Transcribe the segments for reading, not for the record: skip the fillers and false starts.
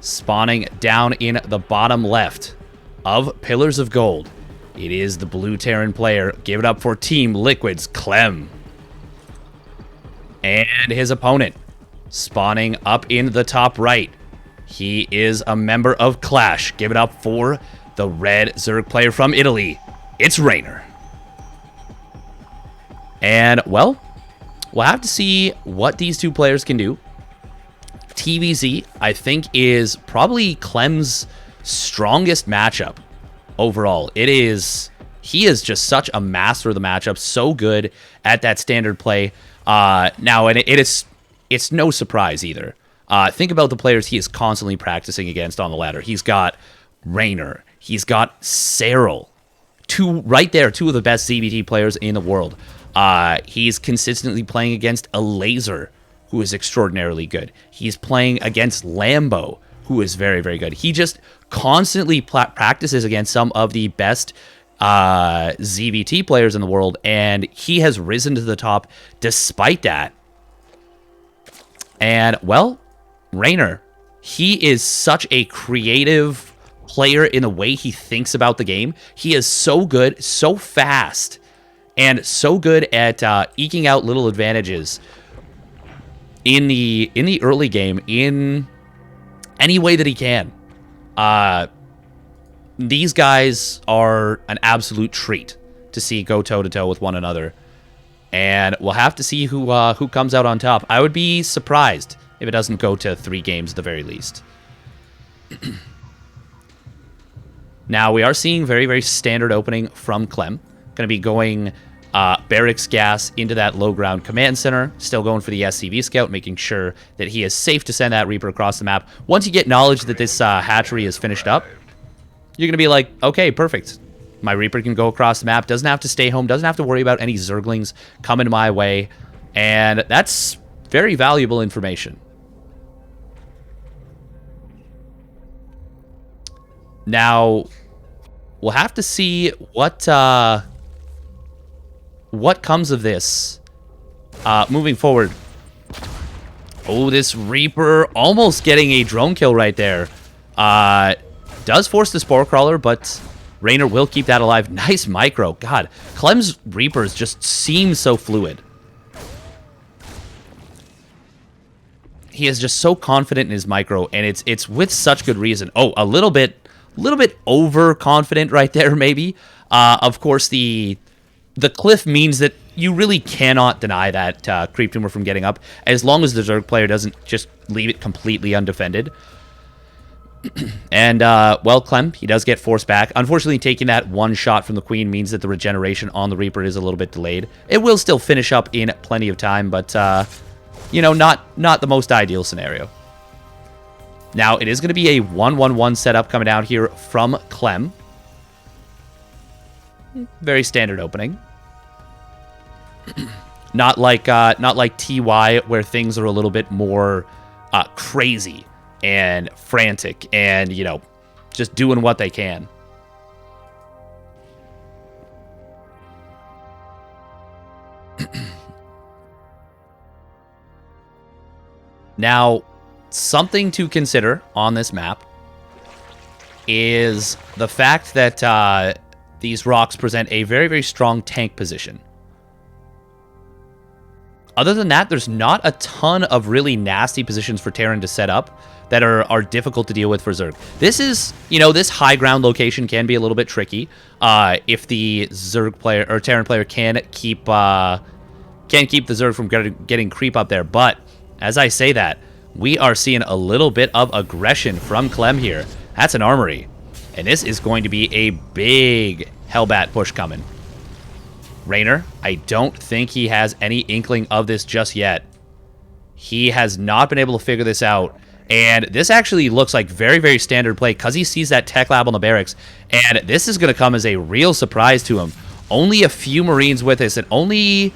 spawning down in the bottom left of Pillars of Gold. It is the blue Terran player. Give it up for Team Liquid's Clem. And his opponent, spawning up in the top right. He is a member of Clash. Give it up for the red Zerg player from Italy. It's REYNOR. And, well, we'll have to see what these two players can do. TVZ, I think, is probably Clem's strongest matchup overall. He is just such a master of the matchup, so good at that standard play. Now, and it's no surprise either. Think about the players he is constantly practicing against on the ladder. He's got REYNOR. He's got Serral. Two of the best ZVT players in the world. He's consistently playing against a Laser, who is extraordinarily good. He's playing against Lambo, who is very, very good. He just constantly practices against some of the best ZVT players in the world, and he has risen to the top despite that. And, well, REYNOR, he is such a creative player in the way he thinks about the game. He is so good, so fast, and so good at eking out little advantages in the early game in any way that he can. These guys are an absolute treat to see go toe-to-toe with one another. And we'll have to see who comes out on top. I would be surprised if it doesn't go to 3 games at the very least. Now, we are seeing very, very standard opening from Clem. Going to be going Barracks Gas into that low ground command center. Still going for the SCV Scout, making sure that he is safe to send that Reaper across the map. Once you get knowledge that this hatchery is finished up, you're going to be like, okay, perfect. My Reaper can go across the map, doesn't have to stay home, doesn't have to worry about any Zerglings coming my way. And that's very valuable information. Now, we'll have to see what comes of this moving forward. Oh, this Reaper almost getting a drone kill right there. Does force the Spore Crawler, but REYNOR will keep that alive. Nice micro. God, Clem's Reapers just seem so fluid. He is just so confident in his micro, and it's with such good reason. Oh, a little bit overconfident right there, maybe. Of course, the cliff means that you really cannot deny that Creep Tumor from getting up, as long as the Zerg player doesn't just leave it completely undefended. And, well, Clem, he does get forced back. Unfortunately, taking that one shot from the Queen means that the regeneration on the Reaper is a little bit delayed. It will still finish up in plenty of time, but, you know, not the most ideal scenario. Now, it is going to be a 1-1-1 setup coming down here from Clem. Very standard opening. Not like TY, where things are a little bit more crazy and frantic and, you know, just doing what they can. Now, something to consider on this map is the fact that these rocks present a very, very strong tank position. Other than that, there's not a ton of really nasty positions for Terran to set up that are difficult to deal with for Zerg. This is, you know, this high ground location can be a little bit tricky if the Zerg player or Terran player can keep the Zerg from getting creep up there. But as I say that, we are seeing a little bit of aggression from Clem here. That's an armory, and this is going to be a big hellbat push coming. REYNOR, I don't think he has any inkling of this just yet. He has not been able to figure this out. And this actually looks like very, very standard play because he sees that tech lab on the barracks. And this is going to come as a real surprise to him. Only a few Marines with us, and only...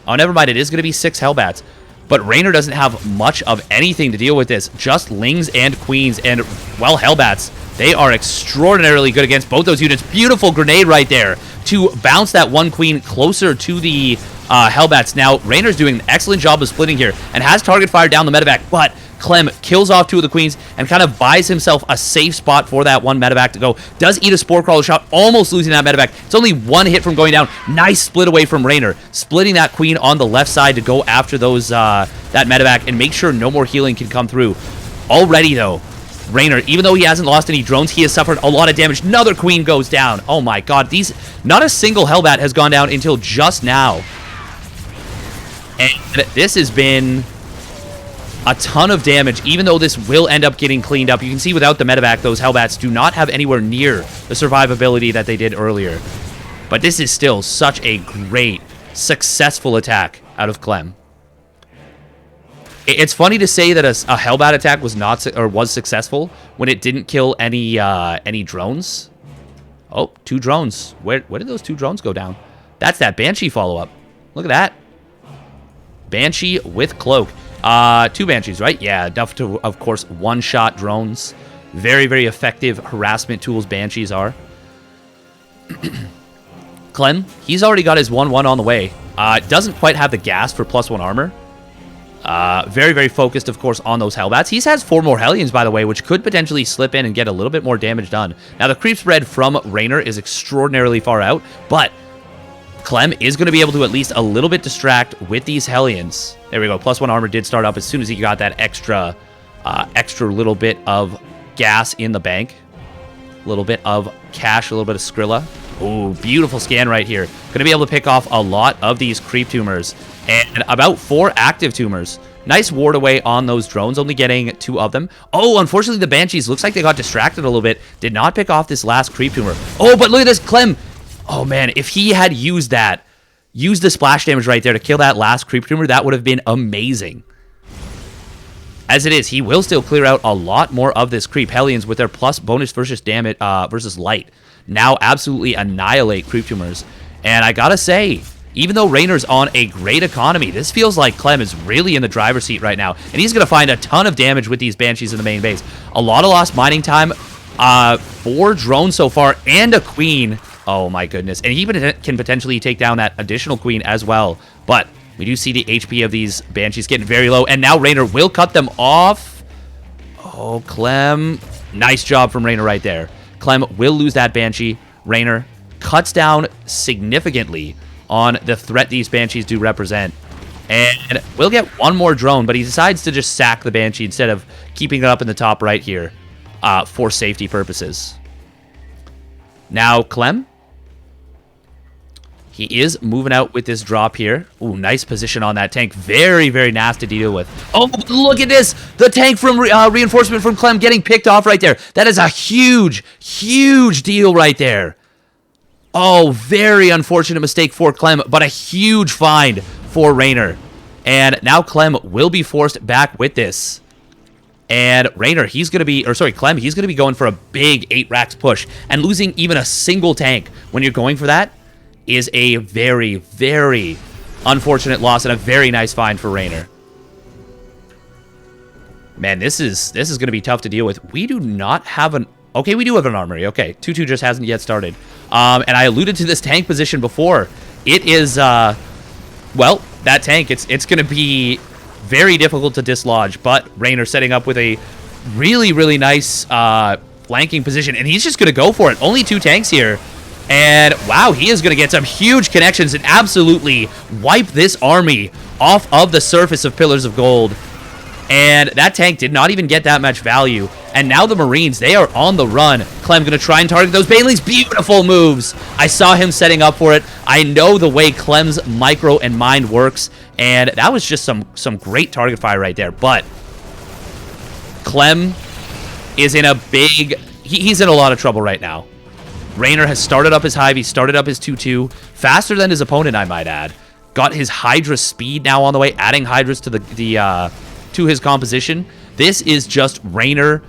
Oh, never mind. It is going to be 6 hellbats. But REYNOR doesn't have much of anything to deal with this. Just Lings and Queens and, well, hellbats. They are extraordinarily good against both those units. Beautiful grenade right there to bounce that one Queen closer to the hellbats. Now, REYNOR's doing an excellent job of splitting here and has target fire down the medevac, but Clem kills off 2 of the queens and kind of buys himself a safe spot for that 1 medevac to go. Does eat a Spore Crawler shot, almost losing that medevac. It's only 1 hit from going down. Nice split away from REYNOR, splitting that queen on the left side to go after those that medevac and make sure no more healing can come through. Already, though, REYNOR, even though he hasn't lost any drones, he has suffered a lot of damage. Another queen goes down. Oh my god, not a single hellbat has gone down until just now. And this has been a ton of damage, even though this will end up getting cleaned up. You can see without the medevac, those hellbats do not have anywhere near the survivability that they did earlier. But this is still such a great, successful attack out of Clem. It's funny to say that a hellbat attack was successful when it didn't kill any drones. Oh, 2 drones. Where did those 2 drones go down? That's that Banshee follow-up. Look at that. Banshee with Cloak. 2 Banshees, right? Yeah, enough to, of course, one-shot drones. Very, very effective harassment tools Banshees are. Clem, he's already got his 1-1 on the way. Doesn't quite have the gas for +1 armor. Very, very focused, of course, on those hellbats. He has 4 more Hellions, by the way, which could potentially slip in and get a little bit more damage done. Now, the creep spread from REYNOR is extraordinarily far out, but Clem is going to be able to at least a little bit distract with these Hellions. There we go. +1 armor did start up as soon as he got that extra little bit of gas in the bank. A little bit of cash, a little bit of Skrilla. Oh, beautiful scan right here. Going to be able to pick off a lot of these creep tumors and about 4 active tumors. Nice ward away on those drones, only getting 2 of them. Oh, unfortunately, the Banshees looks like they got distracted a little bit. Did not pick off this last creep tumor. Oh, but look at this, Clem. Oh, man, if he had used the splash damage right there to kill that last creep tumor, that would have been amazing. As it is, he will still clear out a lot more of this creep. Hellions with their plus bonus versus damage versus light now absolutely annihilate creep tumors. And I gotta say, even though REYNOR's on a great economy, this feels like Clem is really in the driver's seat right now. And he's gonna find a ton of damage with these Banshees in the main base. A lot of lost mining time. 4 drones so far and a queen. Oh my goodness. And he even can potentially take down that additional queen as well. But we do see the HP of these Banshees getting very low. And now REYNOR will cut them off. Oh, Clem. Nice job from REYNOR right there. Clem will lose that Banshee. REYNOR cuts down significantly on the threat these Banshees do represent. And we'll get 1 more drone, but he decides to just sack the Banshee instead of keeping it up in the top right here for safety purposes. Now, Clem, he is moving out with this drop here. Ooh, nice position on that tank. Very, very nasty to deal with. Oh, look at this. The tank from reinforcement from Clem getting picked off right there. That is a huge, huge deal right there. Oh, very unfortunate mistake for Clem, but a huge find for REYNOR. And now Clem will be forced back with this. And REYNOR, Clem, he's going to be going for a big 8 racks push. And losing even a single tank when you're going for that is a very, very unfortunate loss and a very nice find for REYNOR. Man, this is going to be tough to deal with. We do not have an... Okay, we do have an armory. Okay, 2-2 just hasn't yet started. And I alluded to this tank position before. It is, well, that tank, it's going to be very difficult to dislodge, but REYNOR setting up with a really, really nice flanking position, and he's just going to go for it. Only 2 tanks here. And wow, he is going to get some huge connections and absolutely wipe this army off of the surface of Pillars of Gold. And that tank did not even get that much value. And now the Marines, they are on the run. Clem going to try and target those Banelings. Beautiful moves. I saw him setting up for it. I know the way Clem's micro and mind works. And that was just some great target fire right there. But Clem is in a big... He's in a lot of trouble right now. REYNOR has started up his Hive. He started up his 2-2. Faster than his opponent, I might add. Got his Hydra speed now on the way. Adding Hydras to to his composition. This is just REYNOR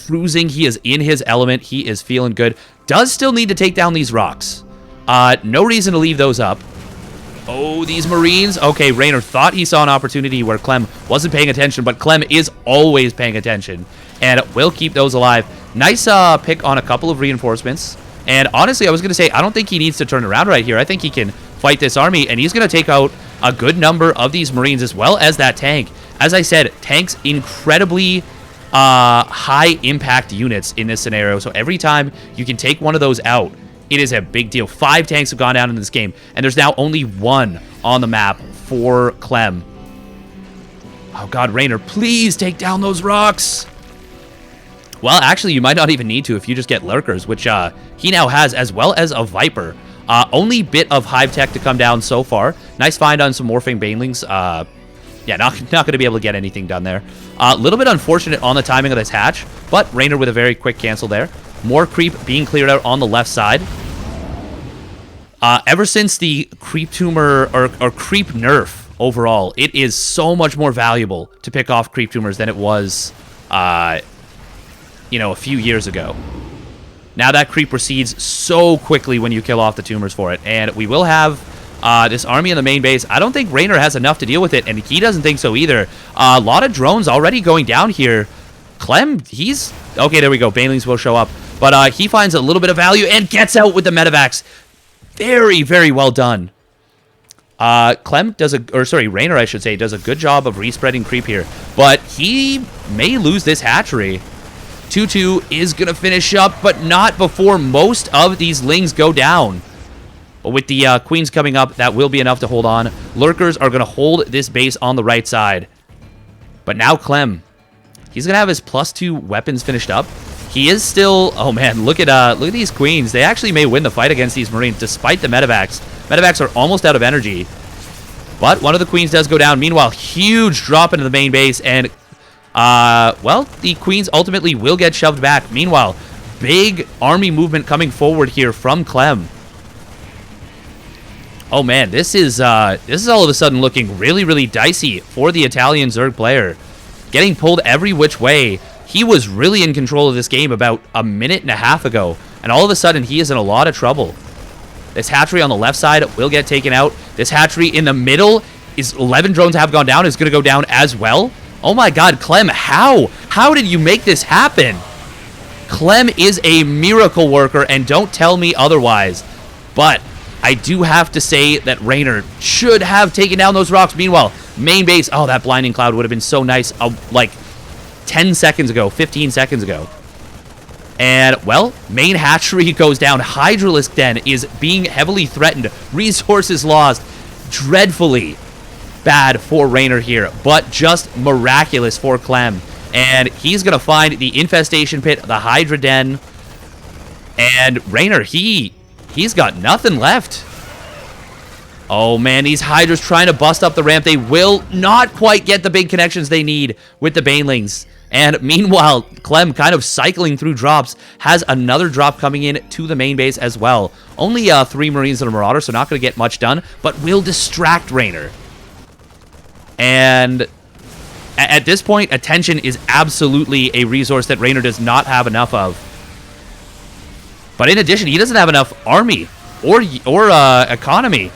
cruising. He is in his element. He is feeling good. Does still need to take down these rocks. No reason to leave those up. Oh, these Marines. Okay, REYNOR thought he saw an opportunity where Clem wasn't paying attention, but Clem is always paying attention and will keep those alive. Nice pick on a couple of reinforcements. And honestly, I was going to say, I don't think he needs to turn around right here. I think he can fight this army, and he's going to take out a good number of these Marines as well as that tank. As I said, tanks incredibly high impact units in this scenario. So every time you can take one of those out, it is a big deal. 5 tanks have gone down in this game, and there's now only 1 on the map for Clem. Oh god, REYNOR, please take down those rocks. Well, actually, you might not even need to if you just get lurkers, which he now has, as well as a Viper. Only bit of hive tech to come down so far. Nice find on some morphing banelings. Yeah, not going to be able to get anything done there. A little bit unfortunate on the timing of this hatch, but REYNOR with a very quick cancel there. More creep being cleared out on the left side. Ever since the creep tumor or creep nerf overall, it is so much more valuable to pick off creep tumors than it was, you know, a few years ago. Now that creep recedes so quickly when you kill off the tumors for it, and we will have this army in the main base. I don't think REYNOR has enough to deal with it, and he doesn't think so either. A lot of drones already going down here. Clem, he's... Okay, there we go. Banelings will show up. But he finds a little bit of value and gets out with the medevacs. Very, very well done. Clem does a... Or, sorry, REYNOR, I should say, does a good job of respreading creep here. But he may lose this hatchery. 2-2 is going to finish up, but not before most of these lings go down. But with the queens coming up, that will be enough to hold on. Lurkers are going to hold this base on the right side. But now Clem, he's going to have his +2 weapons finished up. He is still... Oh, man, look at these queens. They actually may win the fight against these marines, despite the medevacs. Medevacs are almost out of energy. But one of the queens does go down. Meanwhile, huge drop into the main base, and... well, the queens ultimately will get shoved back. Meanwhile, big army movement coming forward here from Clem. Oh man, this is all of a sudden looking really, really dicey for the Italian Zerg player. Getting pulled every which way. He was really in control of this game about a minute and a half ago, and all of a sudden he is in a lot of trouble. This hatchery on the left side will get taken out. This hatchery in the middle is 11 drones have gone down, is going to go down as well. Oh my god, Clem, how? How did you make this happen? Clem is a miracle worker, and don't tell me otherwise. But I do have to say that REYNOR should have taken down those rocks. Meanwhile, main base, oh, that blinding cloud would have been so nice, like 10 seconds ago, 15 seconds ago. And, well, main hatchery goes down. Hydralisk Den is being heavily threatened. Resources lost. Dreadfully bad for REYNOR here, but just miraculous for Clem. And he's going to find the infestation pit, the Hydra Den. And REYNOR, he's got nothing left. Oh, man, these Hydras trying to bust up the ramp. They will not quite get the big connections they need with the Banelings. And meanwhile, Clem kind of cycling through drops, has another drop coming in to the main base as well. Only 3 Marines and a Marauder, so not going to get much done, but will distract REYNOR. And at this point, attention is absolutely a resource that REYNOR does not have enough of. But in addition, he doesn't have enough army or economy.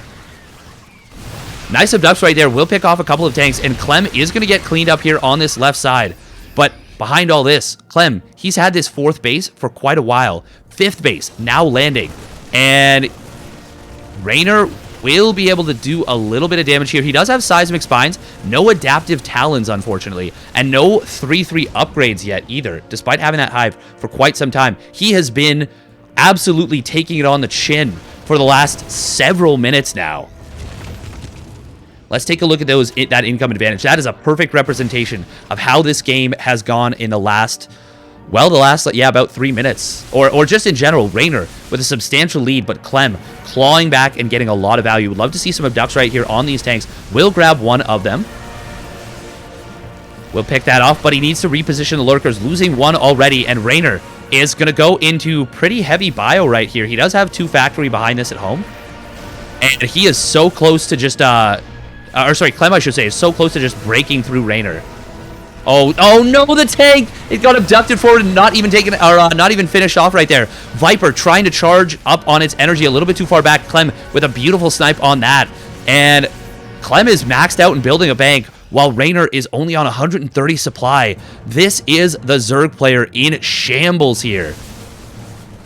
Nice abducts right there. Will pick off a couple of tanks, and Clem is going to get cleaned up here on this left side. But behind all this, Clem, he's had this 4th base for quite a while. 5th base now landing. And REYNOR will be able to do a little bit of damage here. He does have seismic spines, no adaptive talons, unfortunately, and no 3-3 upgrades yet either, despite having that hive for quite some time. He has been absolutely taking it on the chin for the last several minutes now. Let's take a look at that income advantage. That is a perfect representation of how this game has gone in the last, well, yeah, about 3 minutes. Or just in general, REYNOR with a substantial lead, but Clem clawing back and getting a lot of value. Would love to see some abducts right here on these tanks. Will grab one of them. We'll pick that off, but he needs to reposition the lurkers, losing one already, and REYNOR is going to go into pretty heavy bio right here. He does have 2 factory behind this at home, and he is so close to just, Clem, I should say, is so close to just breaking through REYNOR. Oh no, the tank! It got abducted forward and not even taken, or not even finished off right there. Viper trying to charge up on its energy a little bit too far back. Clem with a beautiful snipe on that. And Clem is maxed out and building a bank, while REYNOR is only on 130 supply. This is the Zerg player in shambles here.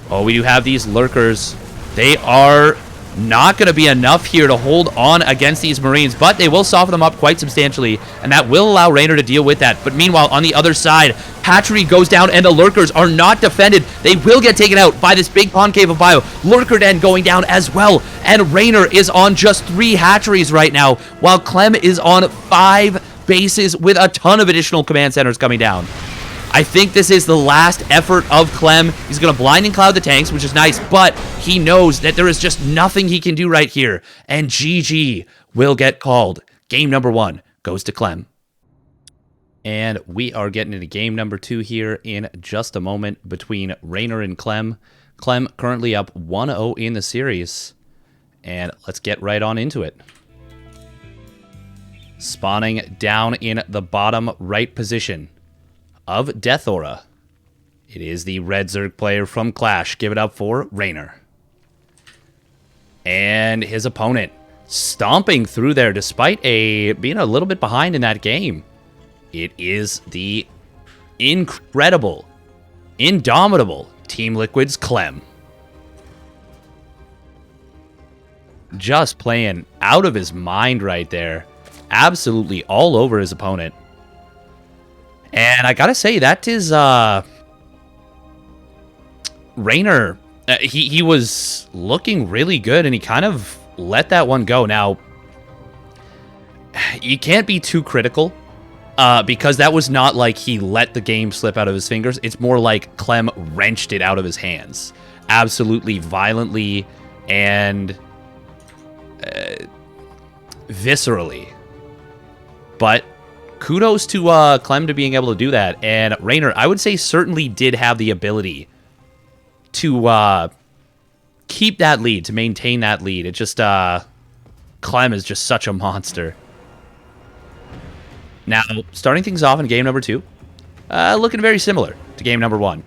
Oh, we do have these lurkers. They are Not going to be enough here to hold on against these Marines, but they will soften them up quite substantially, and that will allow REYNOR to deal with that. But meanwhile, on the other side, Hatchery goes down, and the Lurkers are not defended. They will get taken out by this big concave of bio. Lurker Den going down as well, and REYNOR is on just 3 hatcheries right now, while Clem is on 5 bases with a ton of additional command centers coming down. I think this is the last effort of Clem. He's going to blinding cloud the tanks, which is nice, but he knows that there is just nothing he can do right here, and GG will get called. Game number 1 goes to Clem. And we are getting into game number 2 here in just a moment between REYNOR and Clem. Clem currently up 1-0 in the series, and let's get right on into it. Spawning down in the bottom right position of Death Aura, it is the Red Zerg player from Clash. Give it up for REYNOR. And his opponent stomping through there despite being a little bit behind in that game. It is the incredible, indomitable Team Liquid's Clem. Just playing out of his mind right there. Absolutely all over his opponent. And I gotta say, that is, REYNOR, he was looking really good, and he kind of let that one go. Now, you can't be too critical, because that was not like he let the game slip out of his fingers. It's more like Clem wrenched it out of his hands. Absolutely violently and viscerally. But kudos to Clem to being able to do that. And REYNOR, I would say, certainly did have the ability to keep that lead, to maintain that lead. It just, Clem is just such a monster. Now, starting things off in game number 2, looking very similar to game number 1.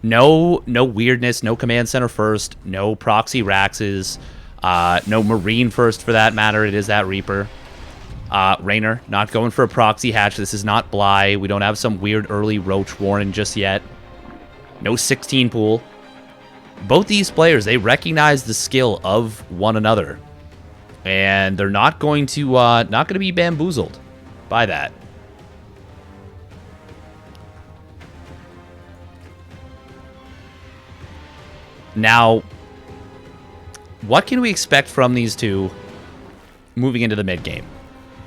No weirdness, no command center first, no proxy Raxes, no Marine first for that matter. It is that Reaper. REYNOR not going for a proxy hatch. This is not Bly. We don't have some weird early Roach Warren just yet. No 16 pool. Both these players, they recognize the skill of one another, and they're not going to be bamboozled by that. Now, what can we expect from these two moving into the mid game?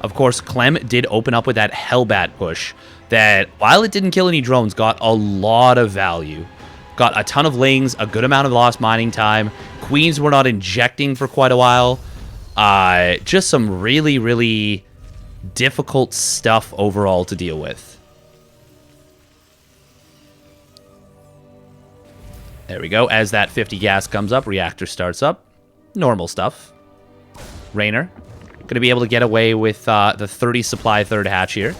Of course, Clem did open up with that hellbat push that, while it didn't kill any drones, got a lot of value. Got a ton of lings, a good amount of lost mining time. Queens were not injecting for quite a while. Just some really, really difficult stuff overall to deal with. There we go. As that 50 gas comes up, reactor starts up. Normal stuff. REYNOR going to be able to get away with the 30 supply third hatch here.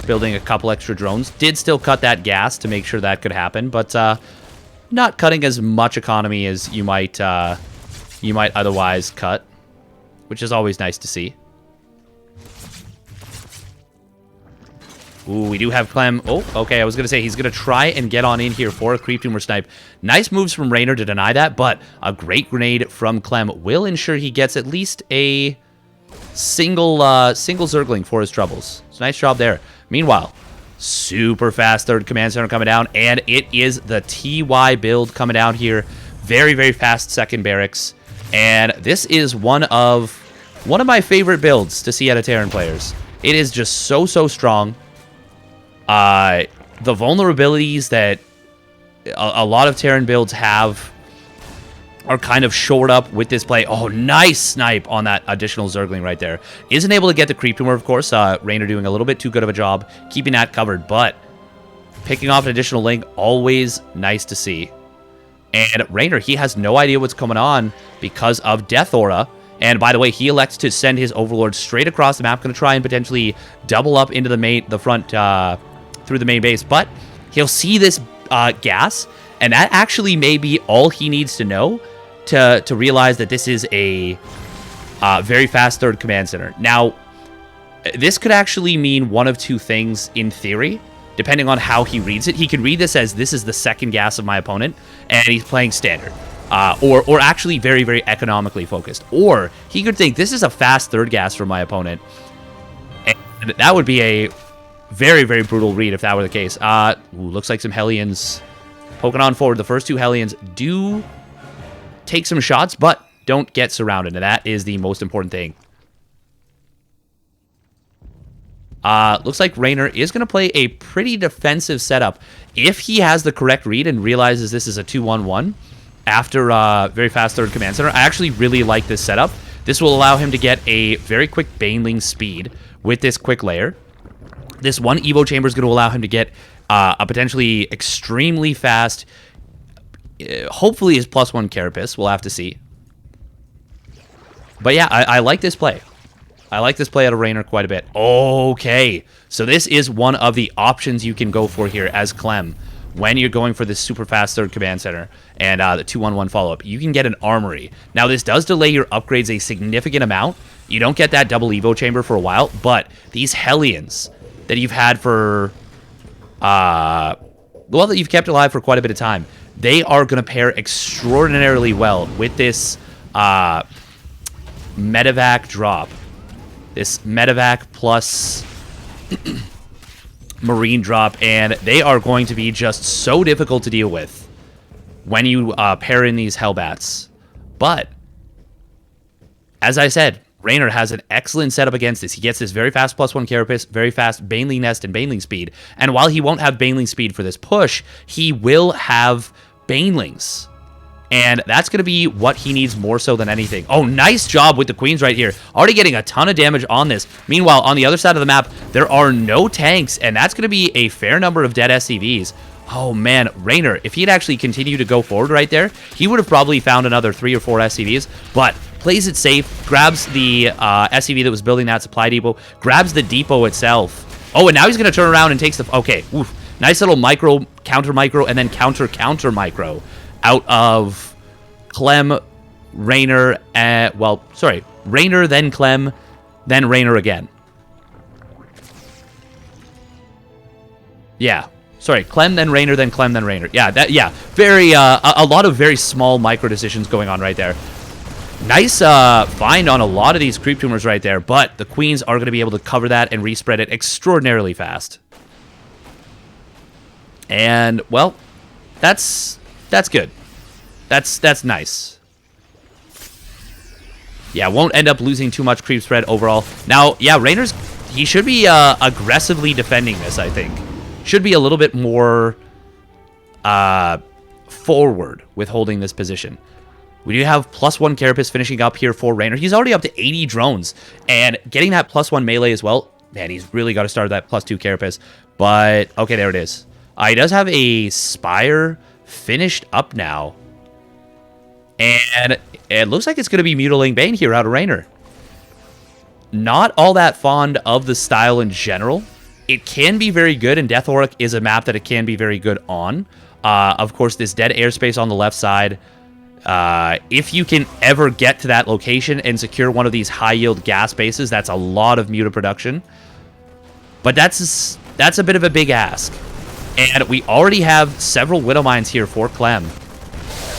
Building a couple extra drones. Did still cut that gas to make sure that could happen, but not cutting as much economy as you might otherwise cut, which is always nice to see. Ooh, we do have Clem. Oh, okay, I was going to say he's going to try and get on in here for a creep tumor snipe. Nice moves from REYNOR to deny that, but a great grenade from Clem will ensure he gets at least a single Zergling for his troubles. So nice job there. Meanwhile, super fast third command center coming down, and it is the TY build coming down here. Very, very fast second barracks, and this is one of my favorite builds to see out of Terran players. It is just so strong. The vulnerabilities that a lot of Terran builds have are kind of shored up with this play. Oh, nice snipe on that additional Zergling right there. Isn't able to get the creep tumor, of course. REYNOR doing a little bit too good of a job keeping that covered, but picking off an additional link, always nice to see. And REYNOR, he has no idea what's coming on because of Death Aura. And by the way, he elects to send his Overlord straight across the map, going to try and potentially double up into the front through the main base, but he'll see this gas, and that actually may be all he needs to know to realize that this is a very fast third command center. Now, this could actually mean one of two things in theory, depending on how he reads it. He could read this as, this is the second gas of my opponent, and he's playing standard. or actually very, very economically focused. Or he could think, this is a fast third gas for my opponent. And that would be a very, very brutal read if that were the case. Looks like some Hellions poking on forward. The first two Hellions do take some shots, but don't get surrounded, and that is the most important thing. Looks like REYNOR is going to play a pretty defensive setup. If he has the correct read and realizes this is a 2-1-1 after very fast third command center, I actually really like this setup. This will allow him to get a very quick Baneling speed with this quick layer. This one Evo chamber is going to allow him to get a potentially extremely fast, hopefully his +1 Carapace. We'll have to see. But yeah, I like this play. I like this play out of REYNOR quite a bit. Okay, so this is one of the options you can go for here as Clem when you're going for this super fast third command center and the 2-1-1 follow-up. You can get an armory. Now, this does delay your upgrades a significant amount. You don't get that double Evo chamber for a while, but these Hellions that you've had for, well, that you've kept alive for quite a bit of time, they are going to pair extraordinarily well with this medevac drop. This medevac plus marine drop, and they are going to be just so difficult to deal with when you pair in these hellbats. But as I said, REYNOR has an excellent setup against this. He gets this very fast +1 Carapace, very fast Baneling Nest and Baneling speed, and while he won't have Baneling speed for this push, he will have Banelings. And that's going to be what he needs more so than anything. Oh, nice job with the Queens right here. Already getting a ton of damage on this. Meanwhile, on the other side of the map, there are no tanks, and that's going to be a fair number of dead SCVs. Oh, man, REYNOR, if he'd actually continued to go forward right there, he would have probably found another 3 or 4 SCVs, but plays it safe, grabs the SCV that was building that supply depot, grabs the depot itself. Oh, and now he's going to turn around and takes the... Okay, oof. Nice little micro, counter micro, and then counter micro out of Clem, REYNOR, well, sorry, REYNOR, then Clem, then REYNOR again. Yeah, sorry, Clem, then REYNOR, then Clem, then REYNOR. Yeah, very, a lot of very small micro decisions going on right there. Nice find on a lot of these creep tumors right there, but the Queens are going to be able to cover that and respread it extraordinarily fast. And, well, that's good. That's nice. Yeah, won't end up losing too much creep spread overall. Now, yeah, REYNOR's, he should be aggressively defending this, I think. Should be a little bit more forward with holding this position. We do have +1 Carapace finishing up here for REYNOR. He's already up to 80 drones, and getting that +1 melee as well. Man, he's really got to start that +2 Carapace. But, okay, there it is. He does have a Spire finished up now. And it looks like it's going to be Mutilating Bane here out of REYNOR. Not all that fond of the style in general. It can be very good, and Death Auric is a map that it can be very good on. Of course, this dead airspace on the left side. If you can ever get to that location and secure one of these high-yield gas bases, that's a lot of Muta production. But that's a bit of a big ask. And we already have several Widow Mines here for Clem.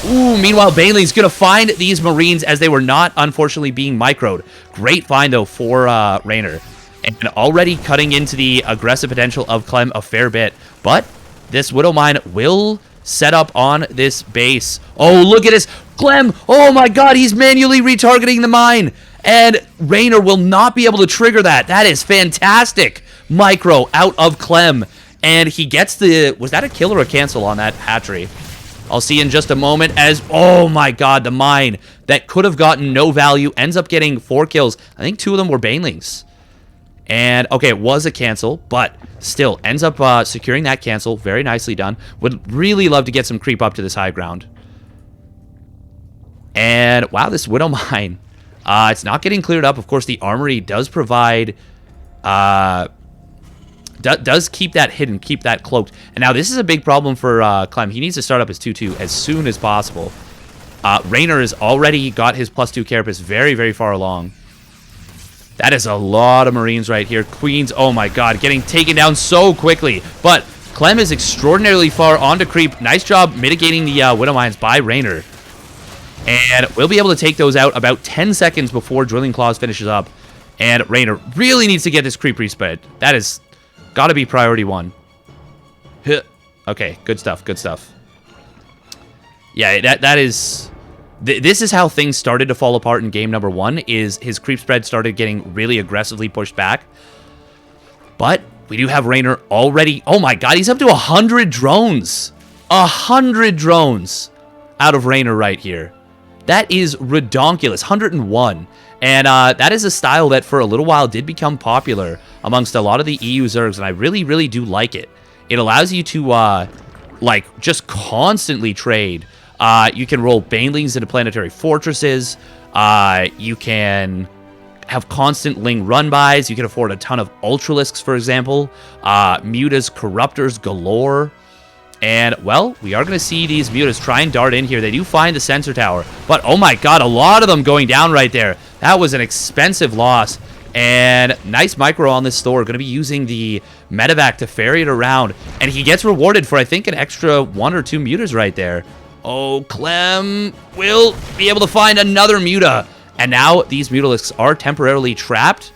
Ooh, meanwhile, Baneling's going to find these Marines as they were not, unfortunately, being microed. Great find, though, for REYNOR. And already cutting into the aggressive potential of Clem a fair bit. But this Widow Mine will set up on this base. Oh, look at this. Clem, oh my god, he's manually retargeting the mine. And REYNOR will not be able to trigger that. That is fantastic. Micro out of Clem. And he gets the... Was that a kill or a cancel on that hatchery? I'll see in just a moment as, oh my god, the mine that could have gotten no value ends up getting 4 kills. I think 2 of them were Banelings. And, okay, it was a cancel, but still ends up securing that cancel. Very nicely done. Would really love to get some creep up to this high ground. And, wow, this Widow Mine. It's not getting cleared up. Of course, the armory does provide... does keep that hidden, keep that cloaked. And now this is a big problem for Clem. He needs to start up his 2-2 as soon as possible. REYNOR has already got his +2 Carapace very, very far along. That is a lot of Marines right here. Queens, oh my god, getting taken down so quickly. But Clem is extraordinarily far onto creep. Nice job mitigating the Widow Mines by REYNOR. And we'll be able to take those out about 10 seconds before Drilling Claws finishes up. And REYNOR really needs to get this creep respread. That is got to be priority 1. Okay, good stuff, good stuff. Yeah, that is... This is how things started to fall apart in game number 1, is his creep spread started getting really aggressively pushed back. But we do have REYNOR already... Oh my god, he's up to 100 drones. 100 drones out of REYNOR right here. That is redonkulous. 101. And that is a style that for a little while did become popular amongst a lot of the EU Zergs, and I really, really do like it. It allows you to, like, just constantly trade. You can roll Banelings into planetary fortresses. You can have constant Ling run-bys. You can afford a ton of Ultralisks, for example. Mutas, Corruptors galore. And, well, we are going to see these Mutas try and dart in here. They do find the sensor tower. But, oh my god, a lot of them going down right there. That was an expensive loss. And nice micro on this Thor. Going to be using the medevac to ferry it around. And he gets rewarded for, I think, an extra 1 or 2 Mutas right there. Oh, Clem will be able to find another Muta. And now these Mutalisks are temporarily trapped.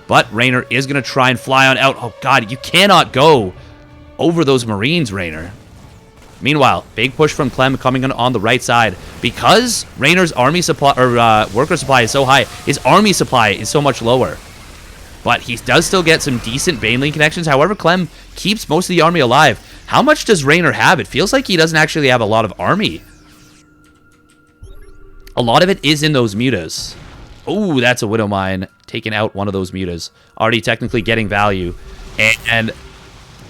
But REYNOR is going to try and fly on out. Oh, god, you cannot go over those Marines, REYNOR. Meanwhile, big push from Clem coming on the right side. Because REYNOR's army supply, or worker supply is so high, his army supply is so much lower. But he does still get some decent Baneling connections. However, Clem keeps most of the army alive. How much does REYNOR have? It feels like he doesn't actually have a lot of army. A lot of it is in those Mutas. Oh, that's a Widow Mine. Taking out one of those Mutas. Already technically getting value. And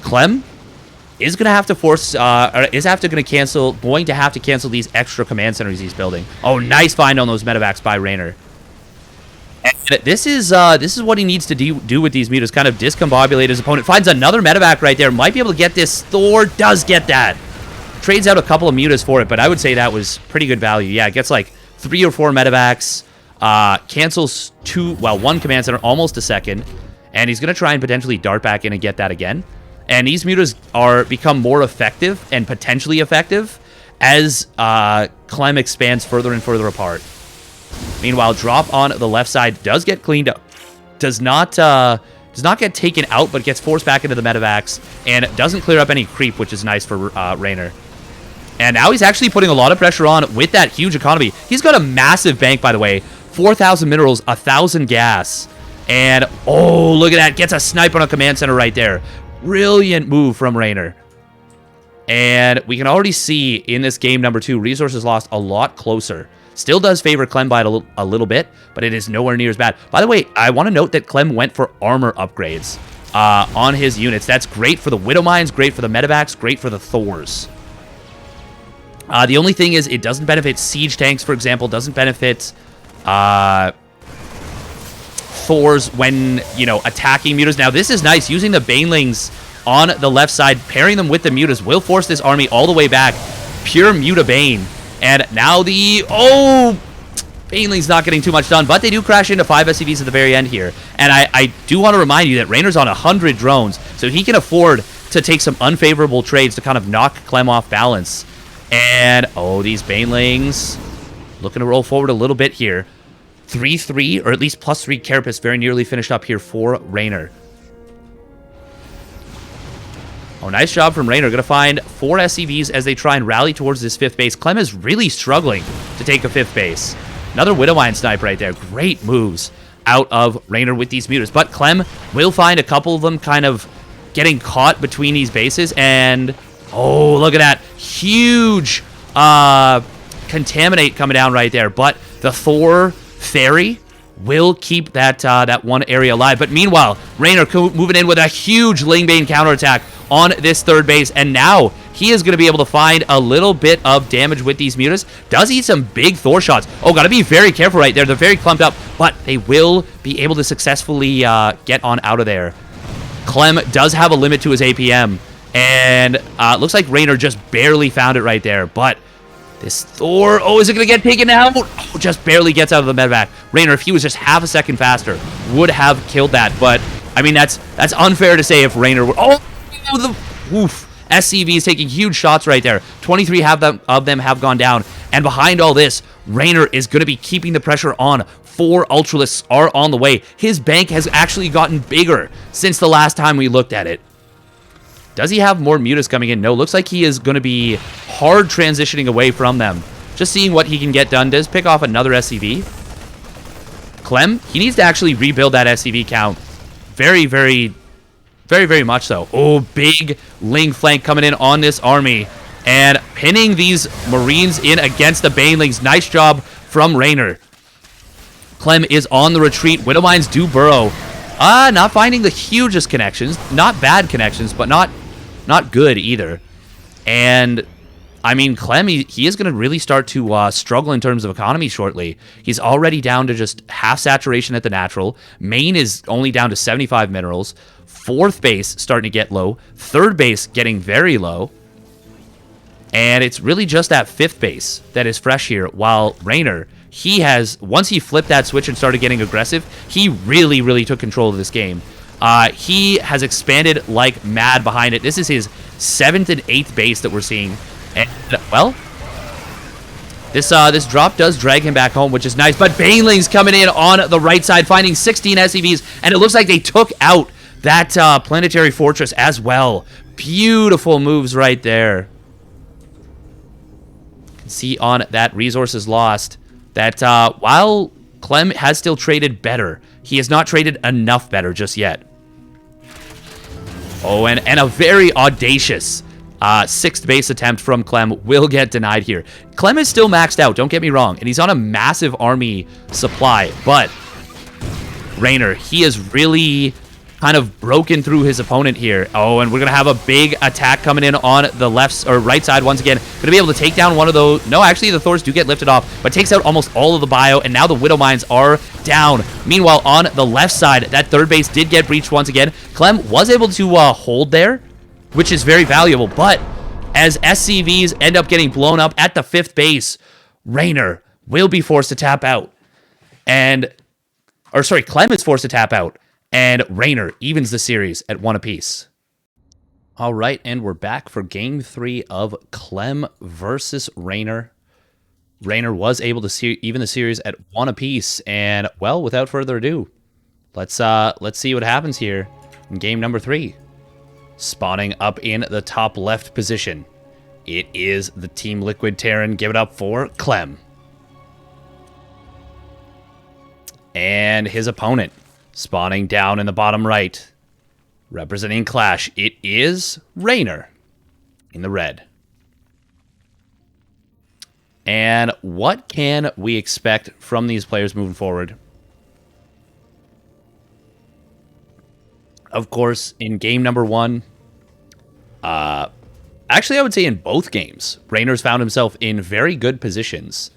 Clem is going to have to force, or is going to have to cancel these extra command centers he's building. Oh, nice find on those medevacs by REYNOR. And this is what he needs to do with these Mutas, kind of discombobulate his opponent. Finds another medevac right there. Might be able to get this. Thor does get that. Trades out a couple of Mutas for it, but I would say that was pretty good value. Yeah, it gets like 3 or 4 medevacs. Cancels 1 command center, almost a second. And he's going to try and potentially dart back in and get that again. And these Mutas become more effective and potentially effective as Clem expands further and further apart. Meanwhile, drop on the left side does get cleaned up. Does not get taken out, but gets forced back into the medevacs. And doesn't clear up any creep, which is nice for REYNOR. And now he's actually putting a lot of pressure on with that huge economy. He's got a massive bank, by the way. 4,000 minerals, 1,000 gas. And, oh, look at that. Gets a snipe on a command center right there. Brilliant move from REYNOR. And we can already see in this game number 2, resources lost a lot closer. Still does favor Clem by a little bit, but it is nowhere near as bad. By the way, I want to note that Clem went for armor upgrades on his units. That's great for the Widow Mines, great for the medevacs, great for the Thors. The only thing is it doesn't benefit siege tanks, for example, doesn't benefit Thors when, you know, attacking Mutas. Now, this is nice. Using the Banelings on the left side, pairing them with the Mutas will force this army all the way back. Pure Muta Bane. And now the... Oh! Baneling's not getting too much done, but they do crash into 5 SCVs at the very end here. And I do want to remind you that REYNOR's on 100 drones, so he can afford to take some unfavorable trades to kind of knock Clem off balance. And, oh, these Banelings looking to roll forward a little bit here. 3-3, or at least +3 Carapace, very nearly finished up here for REYNOR. Oh, nice job from REYNOR. Going to find 4 SCVs as they try and rally towards this 5th base. Clem is really struggling to take a 5th base. Another Widow Mine snipe right there. Great moves out of REYNOR with these Mutas. But Clem will find a couple of them kind of getting caught between these bases. And, oh, look at that. Huge Contaminate coming down right there. But the Thor Fairy will keep that one area alive. But meanwhile, REYNOR moving in with a huge Lingbane counterattack on this 3rd base, and now he is going to be able to find a little bit of damage with these Mutas. Does eat some big Thor shots. Oh, got to be very careful right there. They're very clumped up, but they will be able to successfully get on out of there. Clem does have a limit to his APM, and looks like REYNOR just barely found it right there, but this Thor, oh, is it going to get taken out? Oh, just barely gets out of the medevac. REYNOR, if he was just half a second faster, would have killed that, but, I mean, that's unfair to say if REYNOR would... Oh, the oof. SCVs taking huge shots right there. 23 of them have gone down. And behind all this, REYNOR is going to be keeping the pressure on. 4 Ultralisks are on the way. His bank has actually gotten bigger since the last time we looked at it. Does he have more mutas coming in? No, looks like he is going to be hard transitioning away from them. Just seeing what he can get done. Does pick off another SCV. Clem, he needs to actually rebuild that SCV count. Very, very much so. Oh, big Ling flank coming in on this army. And pinning these Marines in against the Banelings. Nice job from REYNOR. Clem is on the retreat. Widowmines do burrow. Not finding the hugest connections. Not bad connections, but not good either. And, I mean, Clem, he is going to really start to struggle in terms of economy shortly. He's already down to just half saturation at the natural. Main is only down to 75 minerals. 4th base starting to get low. 3rd base getting very low. And it's really just that 5th base that is fresh here, while REYNOR, he has, once he flipped that switch and started getting aggressive, he really took control of this game. He has expanded like mad behind it. This is his 7th and 8th base that we're seeing. And, well, this drop does drag him back home, which is nice. But Banelings coming in on the right side, finding 16 SCVs, and it looks like they took out that planetary fortress as well. Beautiful moves right there. See on that resources lost that while Clem has still traded better, he has not traded enough better just yet. Oh, and a very audacious 6th base attempt from Clem will get denied here. Clem is still maxed out, don't get me wrong, and he's on a massive army supply, but REYNOR, he is really kind of broken through his opponent here. Oh, and we're going to have a big attack coming in on the left or right side once again. Going to be able to take down one of those. No, actually, the Thors do get lifted off, but takes out almost all of the bio, and now the Widow Mines are down. Meanwhile, on the left side, that 3rd base did get breached once again. Clem was able to hold there, which is very valuable, but as SCVs end up getting blown up at the 5th base, REYNOR will be forced to tap out. Clem is forced to tap out. And REYNOR evens the series at 1 apiece. All right, and we're back for Game 3 of Clem versus REYNOR. REYNOR was able to even the series at 1 apiece, and, well, without further ado, let's see what happens here in Game number 3. Spawning up in the top left position, it is the Team Liquid Terran. Give it up for Clem. And his opponent, spawning down in the bottom right, representing Clash, it is REYNOR in the red. And what can we expect from these players moving forward? Of course, in game number 1, actually I would say in both games, REYNOR's found himself in very good positions.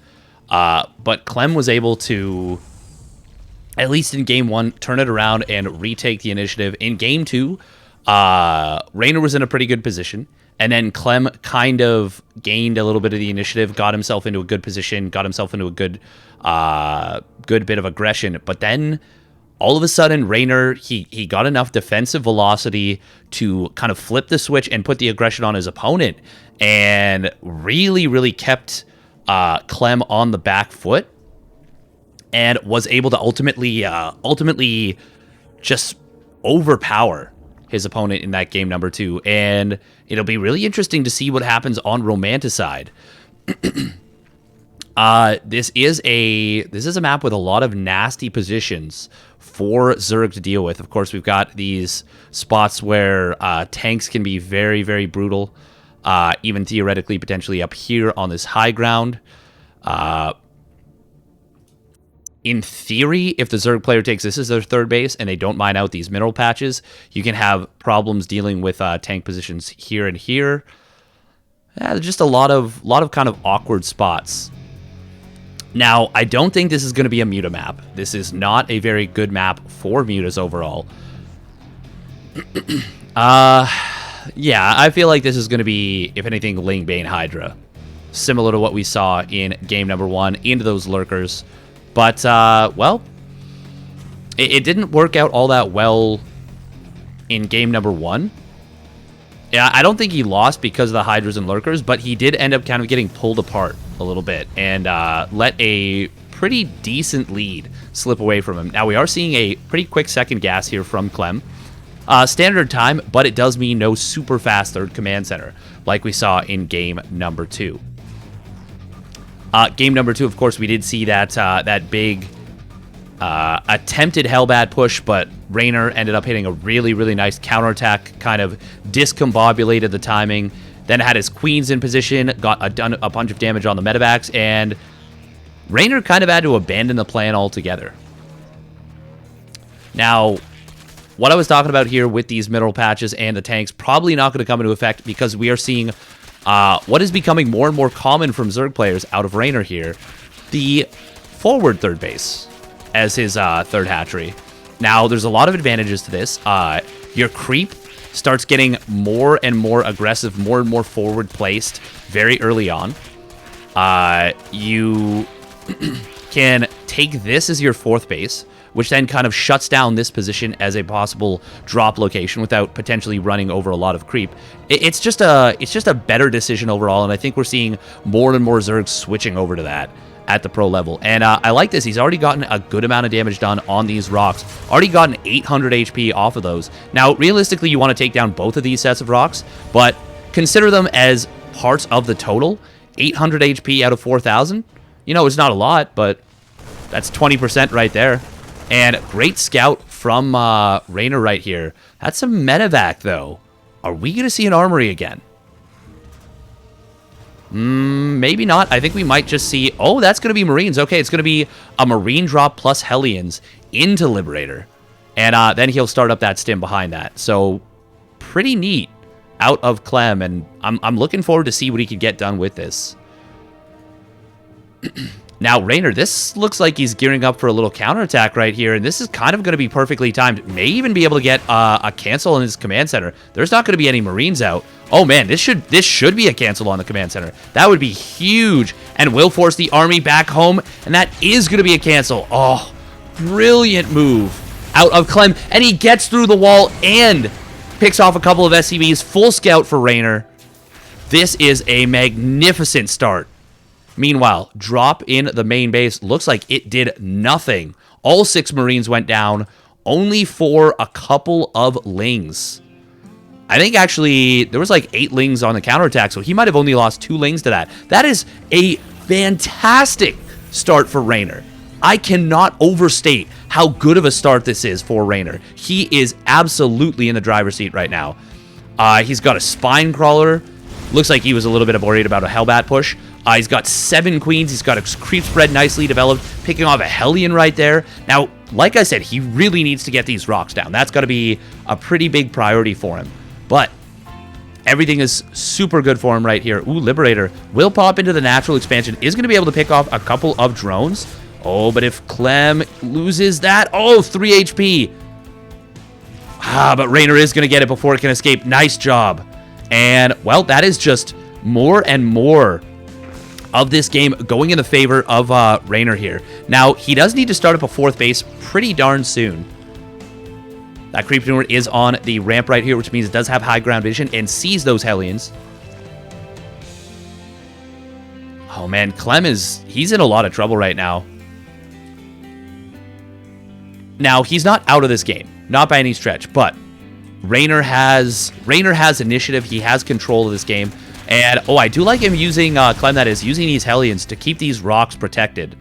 But Clem was able to, at least in game 1, turn it around and retake the initiative. In game 2, REYNOR was in a pretty good position, and then Clem kind of gained a little bit of the initiative, got himself into a good position, got himself into a good bit of aggression. But then, all of a sudden, REYNOR, he got enough defensive velocity to kind of flip the switch and put the aggression on his opponent, and really kept Clem on the back foot, and was able to ultimately just overpower his opponent in that game number 2. And it'll be really interesting to see what happens on Romanticide. This is a map with a lot of nasty positions for Zerg to deal with. Of course, we've got these spots where tanks can be very brutal, even theoretically potentially up here on this high ground. In theory, if the Zerg player takes this as their 3rd base and they don't mine out these mineral patches, you can have problems dealing with tank positions here and here. Just a lot of kind of awkward spots. Now, I don't think this is going to be a Muta map. This is not a very good map for Mutas overall. Yeah, I feel like this is going to be, if anything, Ling Bane Hydra. Similar to what we saw in game number 1, into those lurkers. But, well, it didn't work out all that well in game number 1. Yeah, I don't think he lost because of the Hydras and Lurkers, but he did end up kind of getting pulled apart a little bit and let a pretty decent lead slip away from him. Now, we are seeing a pretty quick second gas here from Clem. Standard time, but it does mean no super fast third command center, like we saw in game number 2. Game number 2, of course, we did see that that big attempted hellbat push, but REYNOR ended up hitting a really, really nice counterattack, kind of discombobulated the timing, then had his queens in position, got a bunch of damage on the medevacs, and REYNOR kind of had to abandon the plan altogether. Now, what I was talking about here with these mineral patches and the tanks probably not going to come into effect because we are seeing what is becoming more and more common from Zerg players out of REYNOR here, the forward third base as his third hatchery. Now, there's a lot of advantages to this. Your creep starts getting more and more aggressive, more and more forward placed very early on. You can take this as your fourth base, which then kind of shuts down this position as a possible drop location without potentially running over a lot of creep. It's just a better decision overall, and I think we're seeing more and more Zergs switching over to that at the pro level. And I like this. He's already gotten a good amount of damage done on these rocks. Already gotten 800 HP off of those. Now, realistically, you want to take down both of these sets of rocks, but consider them as parts of the total. 800 HP out of 4,000. You know, it's not a lot, but that's 20% right there. And great scout from REYNOR right here. That's a medevac, though. Are we going to see an armory again? Maybe not. I think we might just see... Oh, that's going to be Marines. Okay, it's going to be a Marine drop plus Hellions into Liberator. And then he'll start up that stim behind that. So, pretty neat out of Clem. And I'm looking forward to see what he can get done with this. Now, REYNOR, this looks like he's gearing up for a little counterattack right here, and this is kind of going to be perfectly timed. May even be able to get a cancel in his command center. There's not going to be any Marines out. Oh, man, this should be a cancel on the command center. That would be huge, and will force the army back home, and that is going to be a cancel. Oh, brilliant move out of Clem, and he gets through the wall and picks off a couple of SCVs. Full scout for REYNOR. This is a magnificent start. Meanwhile, drop in the main base. Looks like it did nothing. All 6 Marines went down, only for a couple of Lings. I think actually there was like 8 Lings on the counterattack, so he might have only lost 2 Lings to that. That is a fantastic start for REYNOR. I cannot overstate how good of a start this is for REYNOR. He is absolutely in the driver's seat right now. He's got a spine crawler. Looks like he was a little bit worried about a hellbat push. He's got 7 queens. He's got a creep spread nicely developed, picking off a Hellion right there. Now, like I said, he really needs to get these rocks down. That's got to be a pretty big priority for him. But everything is super good for him right here. Ooh, Liberator will pop into the natural expansion. Is going to be able to pick off a couple of drones. Oh, but if Clem loses that... Oh, 3 HP. But REYNOR is going to get it before it can escape. Nice job. And, well, that is just more and more of this game going in the favor of REYNOR here. Now, he does need to start up a 4th base pretty darn soon. That creep maneuver is on the ramp right here, which means it does have high ground vision and sees those Hellions. Oh, man, Clem he's in a lot of trouble right now. Now, he's not out of this game. Not by any stretch, but REYNOR has initiative. He has control of this game. And, oh, I do like him using, Clem that is, using these Hellions to keep these rocks protected.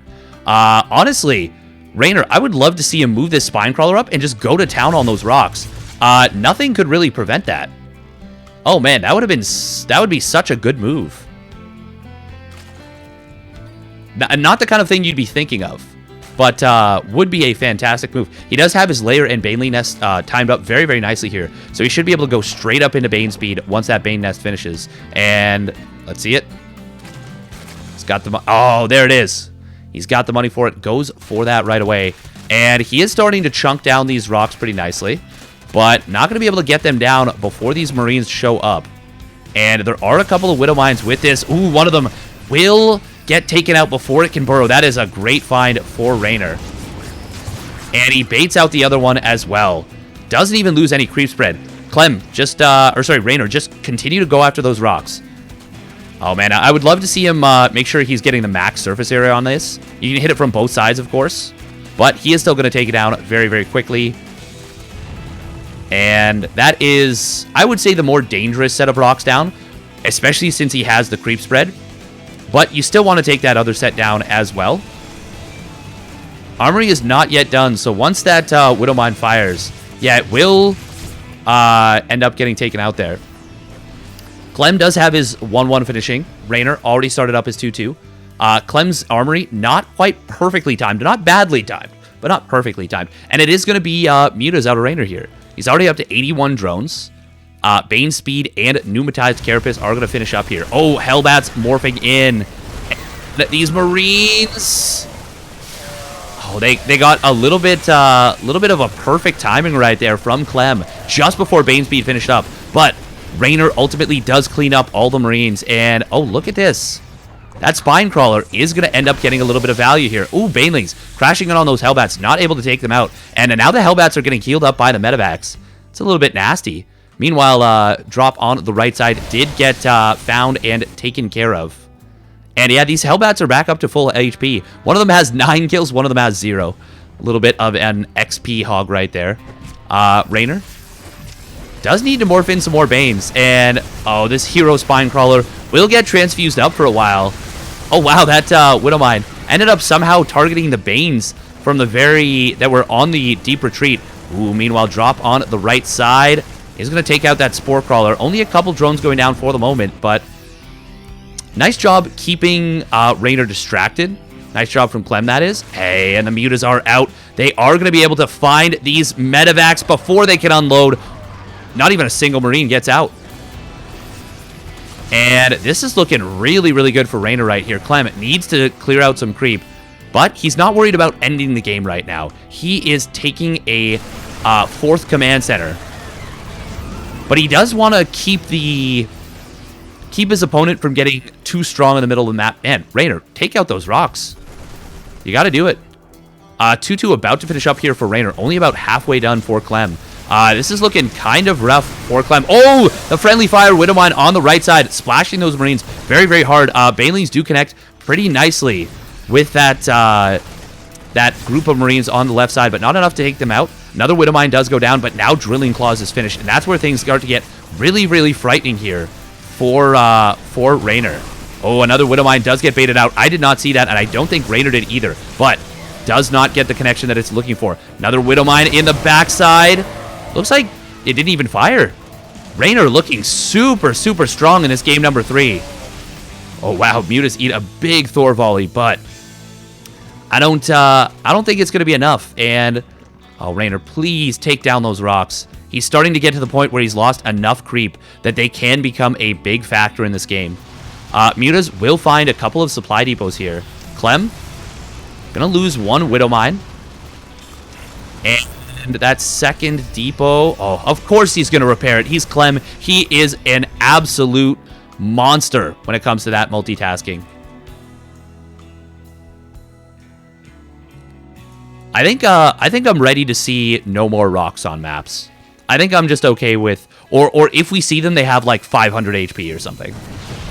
Honestly, REYNOR, I would love to see him move this spine crawler up and just go to town on those rocks. Nothing could really prevent that. Oh, man, that would be such a good move. Not the kind of thing you'd be thinking of, but would be a fantastic move. He does have his Lair and Baneley Nest timed up very, very nicely here. So he should be able to go straight up into Bane speed once that Bane Nest finishes. And let's see it. He's got the... Oh, there it is. He's got the money for it. Goes for that right away. And he is starting to chunk down these rocks pretty nicely, but not going to be able to get them down before these Marines show up. And there are a couple of Widow Mines with this. Ooh, one of them will... get taken out before it can burrow. That is a great find for REYNOR. And he baits out the other one as well. Doesn't even lose any creep spread. Clem, just, or sorry, REYNOR, just continue to go after those rocks. Oh, man, I would love to see him make sure he's getting the max surface area on this. You can hit it from both sides, of course, but he is still going to take it down very, very quickly. And that is, I would say, the more dangerous set of rocks down, especially since he has the creep spread. But you still want to take that other set down as well. Armory is not yet done, so once that Widowmine fires, yeah, it will end up getting taken out there. Clem does have his 1-1 finishing. REYNOR already started up his 2-2. Clem's Armory, not quite perfectly timed. Not badly timed, but not perfectly timed. And it is going to be Mutas out of REYNOR here. He's already up to 81 drones. Bane Speed and Pneumatized Carapace are going to finish up here. Oh, Hellbat's morphing in. These Marines... Oh, they got a little bit of a perfect timing right there from Clem just before Bane Speed finished up. But REYNOR ultimately does clean up all the Marines. And, oh, look at this. That Spine Crawler is going to end up getting a little bit of value here. Ooh, Banelings crashing in on those Hellbats, not able to take them out. And now the Hellbats are getting healed up by the Medivacs. It's a little bit nasty. Meanwhile, Drop on the right side did get found and taken care of. And yeah, these Hellbats are back up to full HP. One of them has 9 kills, one of them has 0. A little bit of an XP hog right there. REYNOR does need to morph in some more Banes. And, oh, this Hero Spine Crawler will get transfused up for a while. Oh, wow, that Widowmine ended up somehow targeting the Banes from the that were on the deep retreat. Ooh, meanwhile, Drop on the right side is going to take out that Spore Crawler. Only a couple drones going down for the moment, but nice job keeping REYNOR distracted. Nice job from Clem, that is. Hey, and the Mutas are out. They are going to be able to find these Medivacs before they can unload. Not even a single Marine gets out. And this is looking really, really good for REYNOR right here. Clem needs to clear out some creep, but he's not worried about ending the game right now. He is taking a 4th command center. But he does want to keep his opponent from getting too strong in the middle of the map. Man, REYNOR, take out those rocks. You got to do it. 2-2 about to finish up here for REYNOR. Only about halfway done for Clem. This is looking kind of rough for Clem. Oh, the friendly fire Widowmine on the right side, splashing those Marines very, very hard. Banelings do connect pretty nicely with that group of Marines on the left side, but not enough to take them out. Another Widowmine does go down, but now Drilling Claws is finished, and that's where things start to get really, really frightening here for REYNOR. Oh, another Widowmine does get baited out. I did not see that, and I don't think REYNOR did either, but does not get the connection that it's looking for. Another Widowmine in the backside. Looks like it didn't even fire. REYNOR looking super, super strong in this game number 3. Oh, wow, Mutas eat a big Thor volley, but I don't think it's going to be enough, and oh, REYNOR, please take down those rocks. He's starting to get to the point where he's lost enough creep that they can become a big factor in this game. Mutas will find a couple of supply depots here. Clem, gonna lose one Widowmine. And that second depot, oh, of course he's gonna repair it. He's Clem. He is an absolute monster when it comes to that multitasking. I think I'm ready to see no more rocks on maps. I think I'm just okay with, or if we see them, they have like 500 HP or something.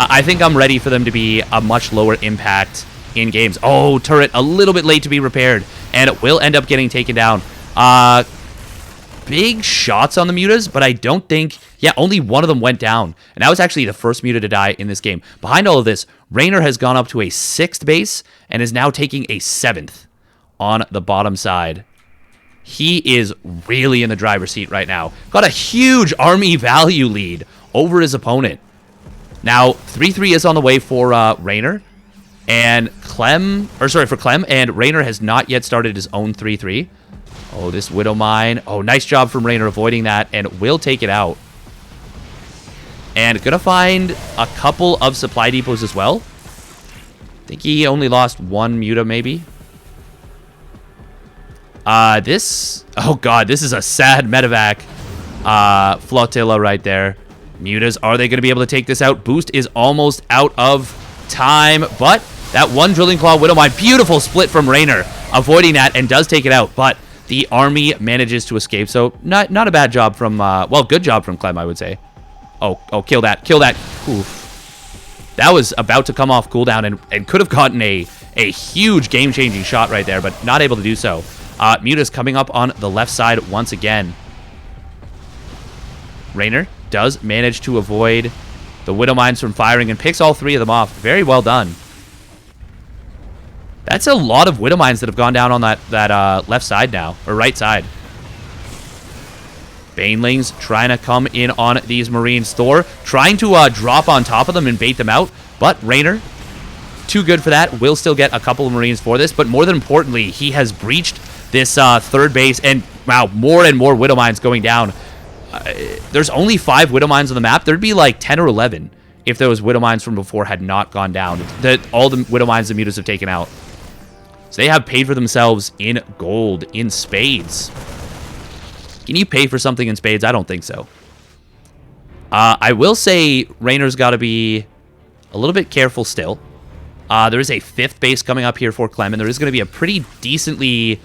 I think I'm ready for them to be a much lower impact in games. Oh, turret a little bit late to be repaired, and it will end up getting taken down. Big shots on the Mutas, but I don't think, yeah, only one of them went down. And that was actually the first Muta to die in this game. Behind all of this, REYNOR has gone up to a 6th base and is now taking a 7th on the bottom side. He is really in the driver's seat right now. Got a huge army value lead over his opponent. Now, 3-3 is on the way for REYNOR. And Clem, and REYNOR has not yet started his own 3-3. Oh, this Widowmine. Oh, nice job from REYNOR avoiding that, and will take it out. And gonna find a couple of supply depots as well. I think he only lost one Muta, maybe. Oh god, this is a sad medevac flotilla right there. Mutas, are they going to be able to take this out? Boost is almost out of time, but that one Drilling Claw Widowmine, beautiful split from REYNOR, avoiding that and does take it out, but the army manages to escape. So not a bad job from, well, good job from Clem, I would say. Oh, kill that. Kill that. Oof. That was about to come off cooldown and could have gotten a huge game-changing shot right there, but not able to do so. Muta's coming up on the left side once again. REYNOR does manage to avoid the Widow Mines from firing and picks all 3 of them off. Very well done. That's a lot of Widow Mines that have gone down on that left side now, or right side. Banelings trying to come in on these Marines. Thor trying to drop on top of them and bait them out, but REYNOR, too good for that. Will still get a couple of Marines for this, but more than importantly, he has breached this third base, and wow, more and more Widow Mines going down. There's only 5 Widow Mines on the map. There'd be like 10 or 11 if those Widow Mines from before had not gone down. All the Widow Mines the Mutas have taken out. So they have paid for themselves in gold, in spades. Can you pay for something in spades? I don't think so. I will say REYNOR's got to be a little bit careful still. There is a 5th base coming up here for Clem, and there is going to be a pretty decently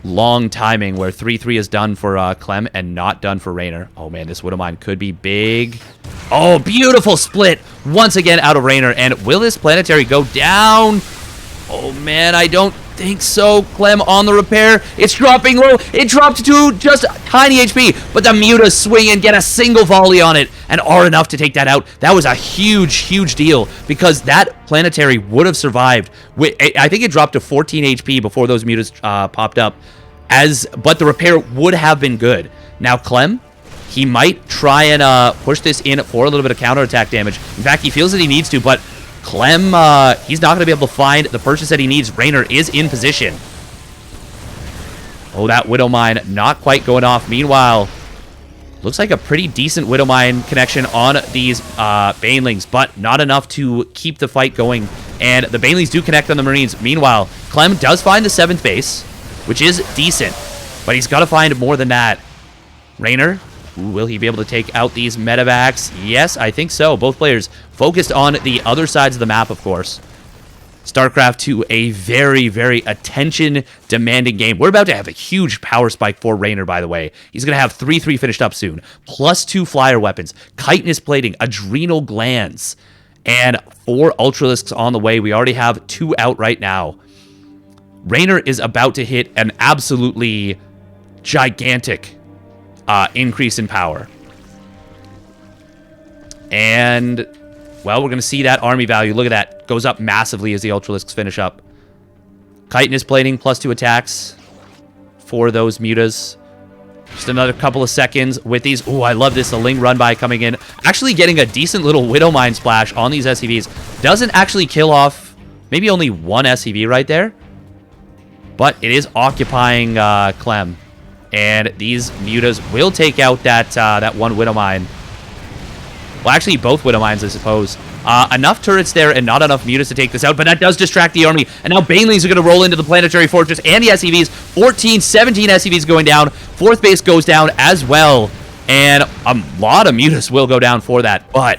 long timing where 3-3 is done for Clem and not done for REYNOR. Oh man, this Widow Mine could be big. Oh, beautiful split once again out of REYNOR. And will this planetary go down? Oh man, I don't think so. Clem on the repair. It's dropping low. It dropped to just tiny HP, but the Mutas swing and get a single volley on it and are enough to take that out. That was a huge deal because that planetary would have survived. I think it dropped to 14 HP before those Mutas popped up, but the repair would have been good. Now Clem, he might try and push this in for a little bit of counterattack damage. In fact, he feels that he needs to, but Clem, he's not going to be able to find the purchase that he needs. REYNOR is in position. Oh, that Widow Mine not quite going off. Meanwhile, looks like a pretty decent Widow Mine connection on these Banelings, but not enough to keep the fight going. And the Banelings do connect on the Marines. Meanwhile, Clem does find the 7th base, which is decent, but he's got to find more than that. REYNOR, will he be able to take out these medevacs? Yes, I think so. Both players focused on the other sides of the map, of course. StarCraft 2, a very attention-demanding game. We're about to have a huge power spike for REYNOR, by the way. He's going to have 3-3 finished up soon, plus 2 flyer weapons, chitinous plating, adrenal glands, and 4 Ultralisks on the way. We already have 2 out right now. REYNOR is about to hit an absolutely gigantic increase in power. And, well, we're going to see that army value. Look at that. Goes up massively as the Ultralisks finish up. Chitinous plating, plus 2 attacks for those Mutas. Just another couple of seconds with these. Oh, I love this. The Ling run by coming in. Actually getting a decent little Widow Mine splash on these SCVs. Doesn't actually kill off maybe only 1 SCV right there. But it is occupying Clem. And these Mutas will take out that 1 Widow Mine. Well, actually, both Widow Mines, I suppose. Enough turrets there and not enough Mutas to take this out, but that does distract the army. And now Banelings are going to roll into the Planetary Fortress and the SCVs. 14, 17 SCVs going down. 4th base goes down as well. And a lot of Mutas will go down for that. But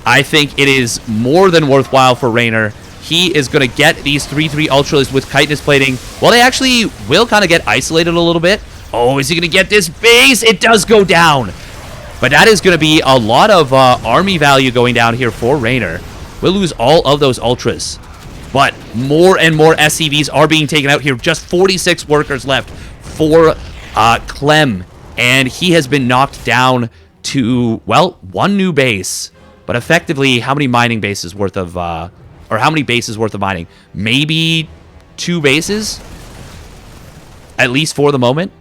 I think it is more than worthwhile for REYNOR. He is going to get these 3-3 Ultralisks with chitinous plating. Well, they actually will kind of get isolated a little bit. Oh, is he going to get this base? It does go down. But that is going to be a lot of army value going down here for REYNOR. We'll lose all of those Ultras. But more and more SCVs are being taken out here. Just 46 workers left for Clem. And he has been knocked down to, well, 1 new base. But effectively, how many mining bases worth of... or how many bases worth of mining? Maybe 2 bases? At least for the moment.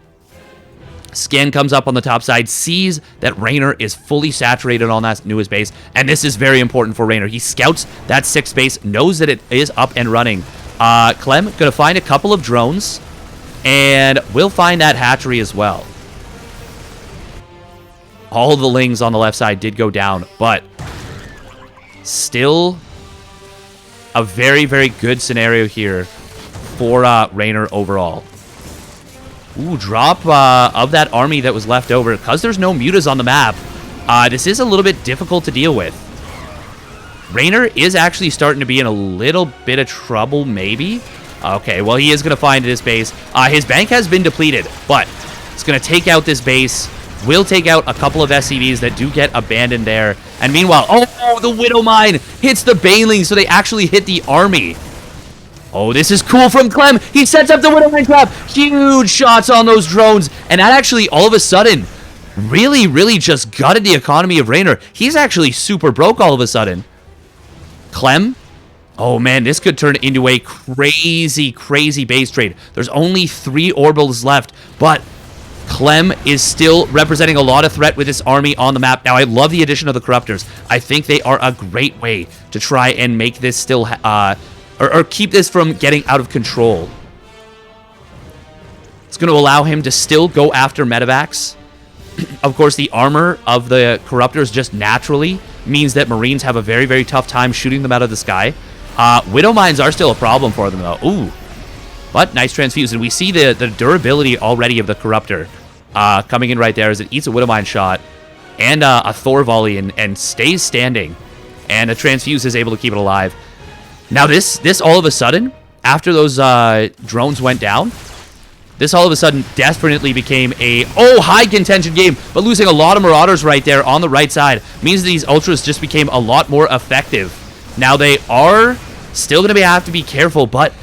Scan comes up on the top side, sees that REYNOR is fully saturated on that newest base, and this is very important for REYNOR. He scouts that 6th base, knows that it is up and running. Clem gonna find a couple of drones, and will find that hatchery as well. All the Lings on the left side did go down, but still a very good scenario here for REYNOR overall. Ooh, drop of that army that was left over. Because there's no Mutas on the map, this is a little bit difficult to deal with. REYNOR is actually starting to be in a little bit of trouble, maybe. Okay, well, he is going to find his base. His bank has been depleted, but it's going to take out this base. Will take out a couple of SCVs that do get abandoned there. And meanwhile, oh, the Widow Mine hits the Baneling, so they actually hit the army. Oh, this is cool from Clem. He sets up the Widow Mine trap. Huge shots on those drones. And that actually, all of a sudden, really just gutted the economy of REYNOR. He's actually super broke all of a sudden. Clem? Oh, man, this could turn into a crazy base trade. There's only 3 orbitals left, but Clem is still representing a lot of threat with this army on the map. Now, I love the addition of the Corruptors. I think they are a great way to try and make this still, or keep this from getting out of control. It's going to allow him to still go after medevacs. Of course, the armor of the Corruptors just naturally means that Marines have a very tough time shooting them out of the sky. Widow Mines are still a problem for them, though. Ooh. But nice transfuse. And we see the durability already of the Corruptor coming in right there as it eats a Widow Mine shot and a Thor volley and stays standing. And a transfuse is able to keep it alive. Now, this all of a sudden, after those drones went down, this all of a sudden desperately became a, high contention game, but losing a lot of Marauders right there on the right side means that these Ultras just became a lot more effective. Now, they are still going to have to be careful, but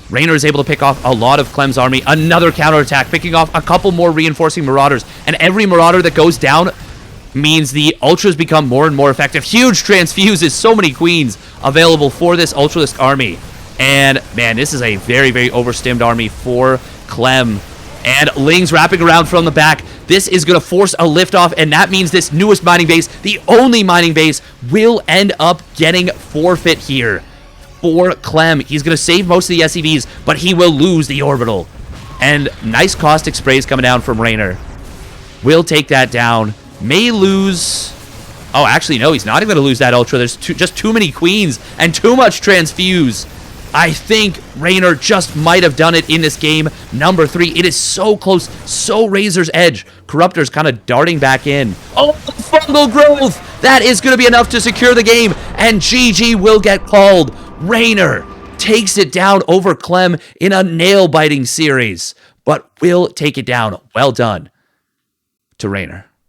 REYNOR is able to pick off a lot of Clem's army. Another counterattack, picking off a couple more reinforcing Marauders, and every Marauder that goes down means the Ultras become more and more effective. Huge transfuses, so many Queens available for this Ultralisk army. And, man, this is a very overstimmed army for Clem. And Ling's wrapping around from the back. This is going to force a liftoff, and that means this newest mining base, the only mining base, will end up getting forfeit here for Clem. He's going to save most of the SCVs, but he will lose the orbital. And nice caustic sprays coming down from REYNOR. Will take that down. May lose... Oh, actually, no, he's not even going to lose that Ultra. There's just too many Queens and too much transfuse. I think REYNOR just might have done it in this game. Number 3. It is so close, so razor's edge. Corruptor's kind of darting back in. Oh, fungal growth! That is going to be enough to secure the game, and GG will get called. REYNOR takes it down over Clem in a nail-biting series, but will take it down. Well done to REYNOR.